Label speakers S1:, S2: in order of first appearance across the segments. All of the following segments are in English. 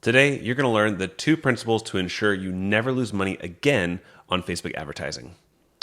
S1: Today, you're going to learn the 2 principles to ensure you never lose money again on Facebook advertising.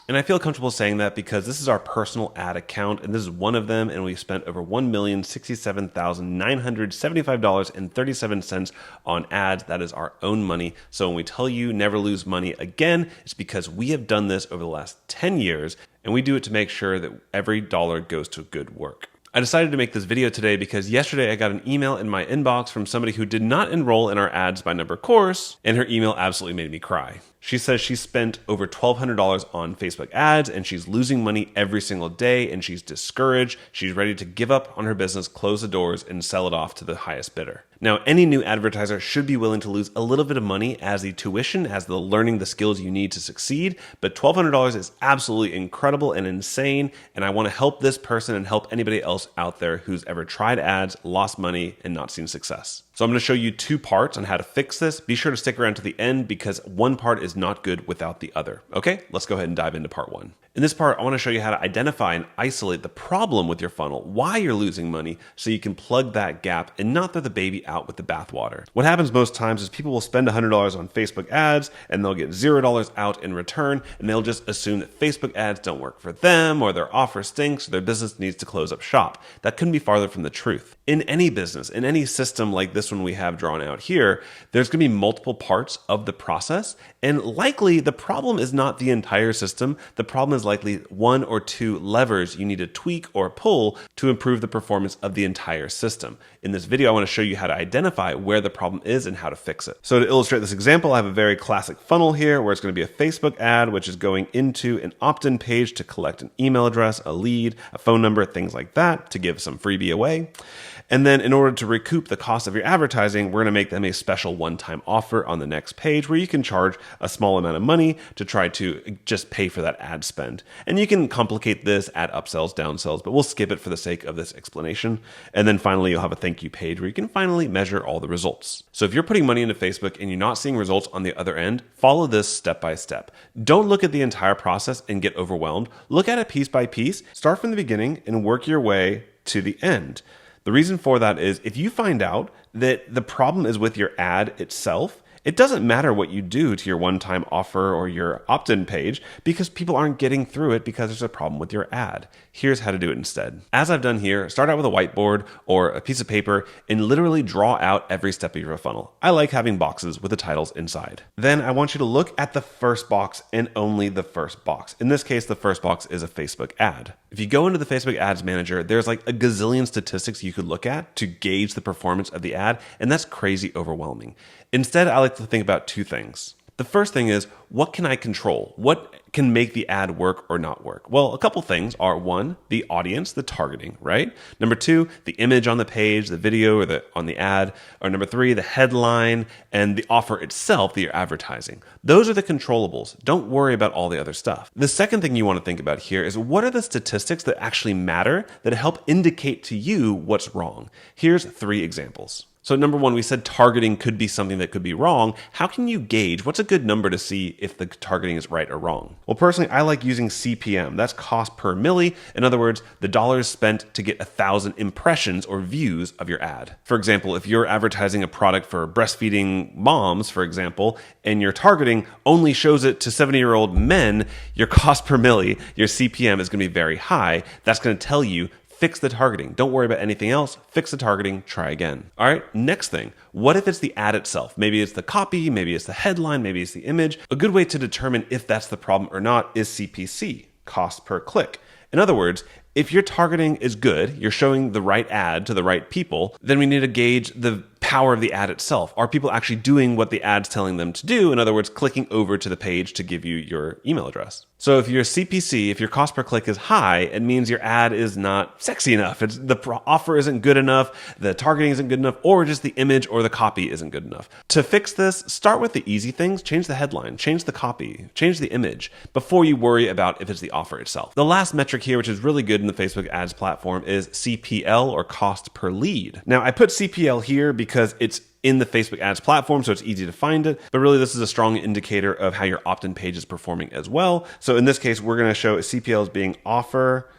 S1: And I feel comfortable saying that because this is our personal ad account, and this is one of them, and we've spent over $1,067,975.37 on ads. That is our own money. So when we tell you never lose money again, it's because we have done this over the last 10 years, and we do it to make sure that every dollar goes to good work. I decided to make this video today because yesterday I got an email in my inbox from somebody who did not enroll in our ads by number course, and her email absolutely made me cry. She says she spent over $1,200 on Facebook ads and she's losing money every single day and she's discouraged. She's ready to give up on her business, close the doors, and sell it off to the highest bidder. Now, any new advertiser should be willing to lose a little bit of money as the tuition, as the learning the skills you need to succeed, but $1,200 is absolutely incredible and insane, and I want to help this person and help anybody else out there who's ever tried ads, lost money, and not seen success. So I'm going to show you 2 parts on how to fix this. Be sure to stick around to the end because one part is not good without the other. Okay, let's go ahead and dive into part 1. In this part, I want to show you how to identify and isolate the problem with your funnel, why you're losing money, so you can plug that gap and not throw the baby out with the bathwater. What happens most times is people will spend $100 on Facebook ads and they'll get $0 out in return, and they'll just assume that Facebook ads don't work for them, or their offer stinks, or their business needs to close up shop. That couldn't be farther from the truth. In any business, in any system like this one we have drawn out here, there's going to be multiple parts of the process, and likely the problem is not the entire system. The problem is likely 1 or 2 levers you need to tweak or pull to improve the performance of the entire system. In this video, I want to show you how to identify where the problem is and how to fix it. So to illustrate this example, I have a very classic funnel here where it's going to be a Facebook ad, which is going into an opt-in page to collect an email address, a lead, a phone number, things like that, to give some freebie away. And then in order to recoup the cost of your advertising, we're going to make them a special one-time offer on the next page where you can charge a small amount of money to try to just pay for that ad spend. And you can complicate this, add upsells, downsells, but we'll skip it for the sake of this explanation. And then finally, you'll have a thank you page where you can finally measure all the results. So if you're putting money into Facebook and you're not seeing results on the other end, follow this step by step. Don't look at the entire process and get overwhelmed. Look at it piece by piece. Start from the beginning and work your way to the end. The reason for that is if you find out that the problem is with your ad itself, it doesn't matter what you do to your one-time offer or your opt-in page because people aren't getting through it because there's a problem with your ad. Here's how to do it instead. As I've done here, start out with a whiteboard or a piece of paper and literally draw out every step of your funnel. I like having boxes with the titles inside. Then I want you to look at the first box and only the first box. In this case, the first box is a Facebook ad. If you go into the Facebook Ads Manager, there's like a gazillion statistics you could look at to gauge the performance of the ad, and that's crazy overwhelming. Instead, I like to think about 2 things. The first thing is, what can I control? What can make the ad work or not work? Well, a couple things are 1, the audience, the targeting, right? Number 2, the image on the page, the video or on the ad, or number 3, the headline and the offer itself that you're advertising. Those are the controllables. Don't worry about all the other stuff. The second thing you want to think about here is what are the statistics that actually matter that help indicate to you what's wrong? Here's 3 examples. So number 1, we said targeting could be something that could be wrong. How can you gauge what's a good number to see if the targeting is right or wrong? Well, personally, I like using CPM. That's cost per milli. In other words, the dollars spent to get 1,000 impressions or views of your ad. For example, if you're advertising a product for breastfeeding moms, for example, and your targeting only shows it to 70-year-old men, your cost per milli, your CPM is going to be very high. That's going to tell you fix the targeting. Don't worry about anything else. Fix the targeting. Try again. All right, next thing. What if it's the ad itself? Maybe it's the copy, maybe it's the headline, maybe it's the image. A good way to determine if that's the problem or not is CPC, cost per click. In other words, if your targeting is good, you're showing the right ad to the right people, then we need to gauge the power of the ad itself. Are people actually doing what the ad's telling them to do? In other words, clicking over to the page to give you your email address. So if your CPC, if your cost per click is high, it means your ad is not sexy enough. The offer isn't good enough, the targeting isn't good enough, or just the image or the copy isn't good enough. To fix this, start with the easy things. Change the headline, change the copy, change the image before you worry about if it's the offer itself. The last metric here, which is really good in the Facebook ads platform, is CPL, or cost per lead. Now, I put CPL here because it's in the Facebook ads platform, so it's easy to find it. But really, this is a strong indicator of how your opt-in page is performing as well. So in this case, we're going to show CPL as being offer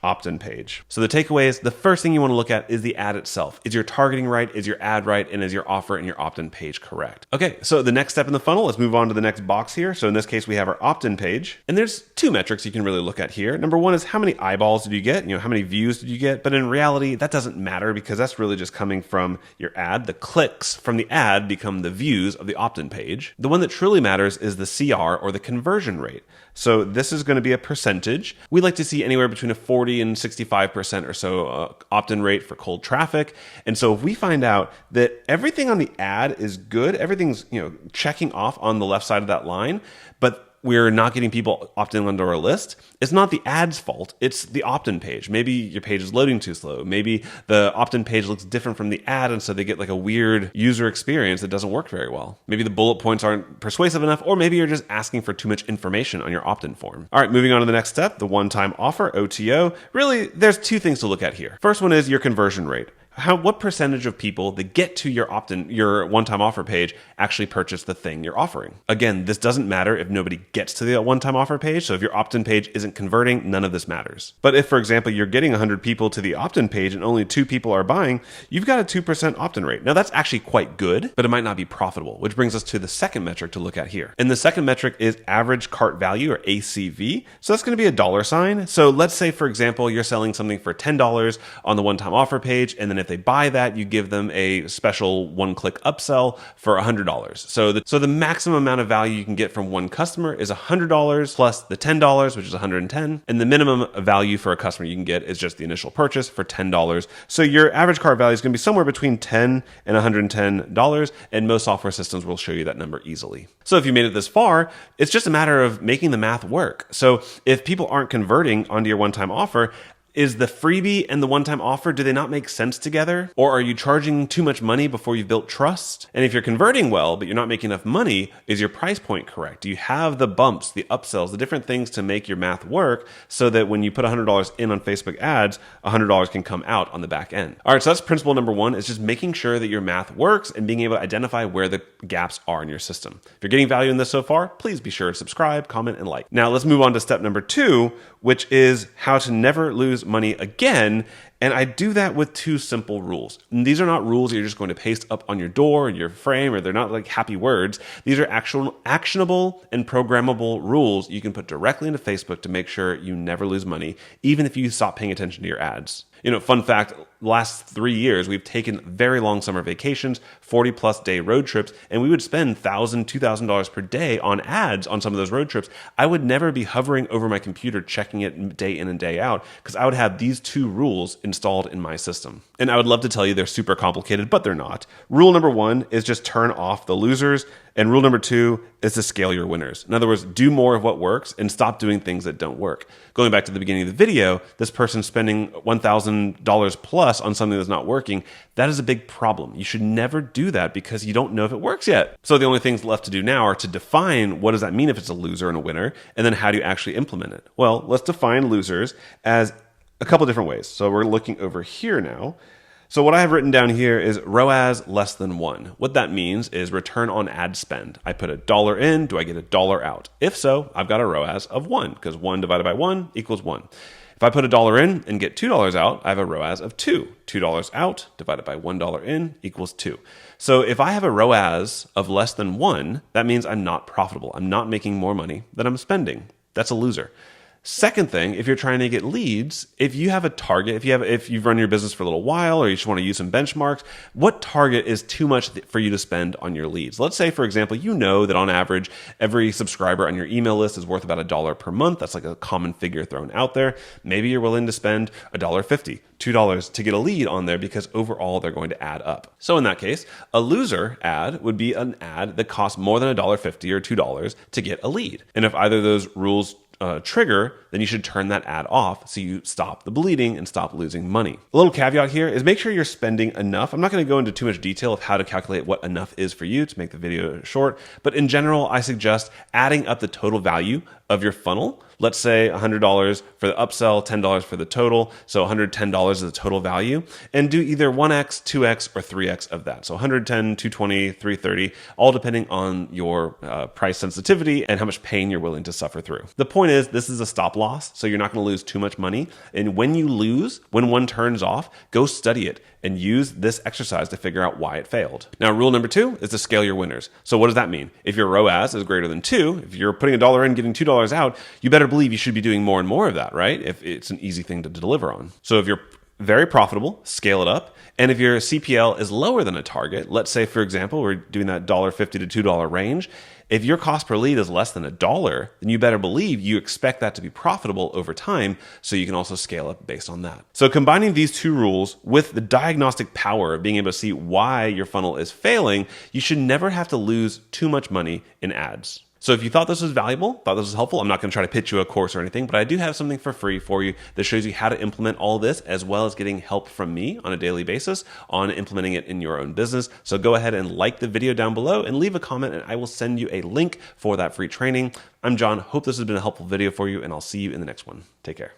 S1: opt-in page. So the takeaway is the first thing you want to look at is the ad itself. Is your targeting right? Is your ad right? And is your offer and your opt-in page correct? Okay, so the next step in the funnel, let's move on to the next box here. So in this case, we have our opt-in page. And there's two metrics you can really look at here. Number one is how many eyeballs did you get? How many views did you get? But in reality, that doesn't matter because that's really just coming from your ad. The clicks from the ad become the views of the opt-in page. The one that truly matters is the CR, or the conversion rate. So this is going to be a percentage. We like to see anywhere between a 40 and 65% or so opt-in rate for cold traffic. And so if we find out that everything on the ad is good, everything's checking off on the left side of that line, but we're not getting people opt-in onto our list, it's not the ad's fault, it's the opt-in page. Maybe your page is loading too slow. Maybe the opt-in page looks different from the ad, and so they get like a weird user experience that doesn't work very well. Maybe the bullet points aren't persuasive enough, or maybe you're just asking for too much information on your opt-in form. All right, moving on to the next step, the one-time offer, OTO. Really, there's two things to look at here. First one is your conversion rate. What percentage of people that get to your one-time offer page actually purchase the thing you're offering? Again, this doesn't matter if nobody gets to the one-time offer page. So if your opt-in page isn't converting, none of this matters. But if, for example, you're getting 100 people to the opt-in page and only 2 people are buying, you've got a 2% opt-in rate. Now that's actually quite good, but it might not be profitable, which brings us to the second metric to look at here. And the second metric is average cart value, or ACV. So that's going to be a dollar sign. So let's say, for example, you're selling something for $10 on the one-time offer page, and then if they buy that, you give them a special one-click upsell for $100. So the maximum amount of value you can get from one customer is $100 plus the $10, which is $110. And the minimum value for a customer you can get is just the initial purchase for $10. So your average cart value is going to be somewhere between $10 and $110, and most software systems will show you that number easily. So if you made it this far, it's just a matter of making the math work. So if people aren't converting onto your one-time offer, is the freebie and the one-time offer, do they not make sense together? Or are you charging too much money before you've built trust? And if you're converting well, but you're not making enough money, is your price point correct? Do you have the bumps, the upsells, the different things to make your math work so that when you put $100 in on Facebook ads, $100 can come out on the back end? All right, so that's principle number one, is just making sure that your math works and being able to identify where the gaps are in your system. If you're getting value in this so far, please be sure to subscribe, comment, and like. Now let's move on to step number two, which is how to never lose money again. And I do that with two simple rules. And these are not rules that you're just going to paste up on your door, your frame, or they're not like happy words. These are actual actionable and programmable rules you can put directly into Facebook to make sure you never lose money, even if you stop paying attention to your ads. Fun fact, last 3 years, we've taken very long summer vacations, 40+ day road trips, and we would spend $1,000, $2,000 per day on ads on some of those road trips. I would never be hovering over my computer checking it day in and day out because I would have these two rules installed in my system. And I would love to tell you they're super complicated, but they're not. Rule number one is just turn off the losers. And rule number two is to scale your winners. In other words, do more of what works and stop doing things that don't work. Going back to the beginning of the video, this person spending $1,000 plus on something that's not working, that is a big problem. You should never do that because you don't know if it works yet. So the only things left to do now are to define what does that mean if it's a loser and a winner, and then how do you actually implement it? Well, let's define losers as a couple different ways. So we're looking over here now. So what I have written down here is ROAS less than 1. What that means is return on ad spend. I put $1 in, do I get $1 out? If so, I've got a ROAS of 1 because 1 divided by 1 equals 1. If I put $1 in and get $2 out, I have a ROAS of 2. $2 out divided by $1 in equals 2. So if I have a ROAS of less than 1, that means I'm not profitable. I'm not making more money than I'm spending. That's a loser. Second thing, if you're trying to get leads, if you have a target, if you've run your business for a little while or you just want to use some benchmarks, what target is too much for you to spend on your leads? Let's say, for example, you know that on average, every subscriber on your email list is worth about $1 per month. That's like a common figure thrown out there. Maybe you're willing to spend $1.50, $2 to get a lead on there because overall they're going to add up. So in that case, a loser ad would be an ad that costs more than $1.50 or $2 to get a lead. And if either of those rules trigger, then you should turn that ad off so you stop the bleeding and stop losing money. A little caveat here is make sure you're spending enough. I'm not going to go into too much detail of how to calculate what enough is for you to make the video short, but in general, I suggest adding up the total value of your funnel Let's say $100 for the upsell, $10 for the total. So $110 is the total value, and do either 1x, 2x, or 3x of that. So 110, 220, 330, all depending on your price sensitivity and how much pain you're willing to suffer through. The point is, this is a stop loss, so you're not going to lose too much money. And when you lose, when one turns off, go study it and use this exercise to figure out why it failed. Now, rule number 2 is to scale your winners. So what does that mean? If your ROAS is greater than 2, if you're putting $1 in, getting $2 out, you better believe you should be doing more and more of that, right? If it's an easy thing to deliver on. So if you're very profitable, scale it up. And if your CPL is lower than a target, let's say, for example, we're doing that $1.50 to $2 range. If your cost per lead is less than $1, then you better believe you expect that to be profitable over time, so you can also scale up based on that. So combining these 2 rules with the diagnostic power of being able to see why your funnel is failing, you should never have to lose too much money in ads. So if you thought this was valuable, thought this was helpful, I'm not going to try to pitch you a course or anything, but I do have something for free for you that shows you how to implement all this, as well as getting help from me on a daily basis on implementing it in your own business. So go ahead and like the video down below and leave a comment, and I will send you a link for that free training. I'm John. Hope this has been a helpful video for you, and I'll see you in the next one. Take care.